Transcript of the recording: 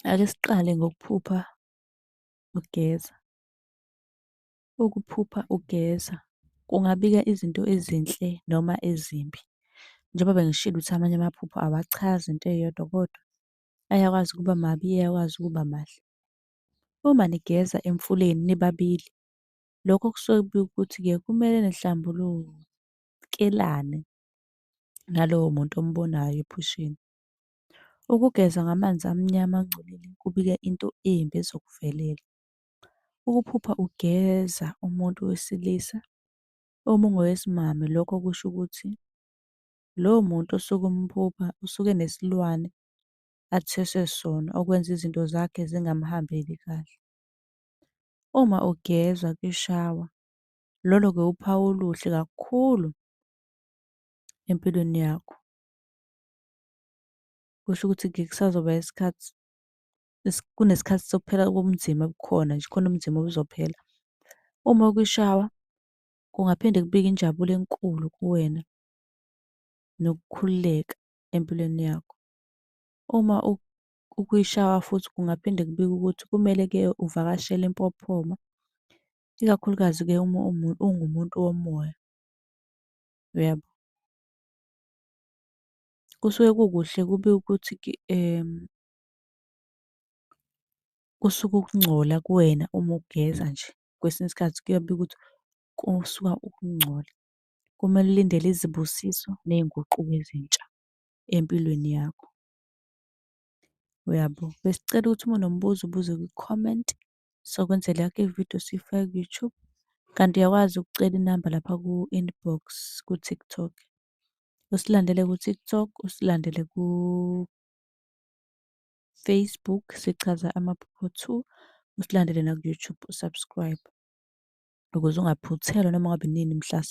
Ake siqale ngokuphupha ugeza. Ukuphupha ugeza kungabika izinto ezinhle noma ezimbi. Njengoba bengishilo ukuthi amanye amaphupho awachazi into eyodwa kodwa ayakwazi ukuba mabi, ayakwazi ukuba mahle. Uma nigeza emfuleni nibabili, lokho kusuke kubika ukuthi-ke kumele nihlambulukelane nalowo muntu ombonayo ephusheni. Ukugeza ngamanzi amnyama angcolile kubika into embi ezokuvelela. Ukuphupha ugeza umuntu wesilisa uma ungowesimame, lokho kusho ukuthi lowo muntu osuke umphupha usuke enesilwane atheswe sona okwenza izinto zakhe zingamhambeli kahle. Uma ugezwa kwishawa, lolo-ke uphawu oluhle kakhulu empilweni yakho. Kusho ukuthi-ke kusazoba isikhathi kunesikhathi sokuphela kobunzima bukhona nje, khona ubunzima obuzophela. Uma ukwishawa kungaphinde kubike injabulo enkulu kuwena nokukhululeka empilweni yakho. Uma ukwishawa futhi kungaphinde kubike ukuthi kumele-ke uvakashele empophoma, ikakhulukazi-ke uma ungumuntu womoya, uyabo. Kusuke kukuhle kube ukuthi-ke kusuke ukungcola kuwena uma ugeza nje. Kwesinye isikhathi kuyabika ukuthi kusuka ukungcola. Kumele ulindele izibusiso ney'nguquko ezintsha empilweni yakho. Uyabo? Besicela ukuthi uma unombuzo ubuze kwi-comment. Sokwenzela yakho ividiyo siyifake ku-YouTube. Kanti uyakwazi ukucela inamba lapha ku-inbox ku-TikTok. Usilandele ku-TikTok, usilandele ku-Facebook, sichaza Amaphupho 2, usilandele naku-YouTube, usubscribe ukuze ungaphuthelwa noma ngabe nini mhla .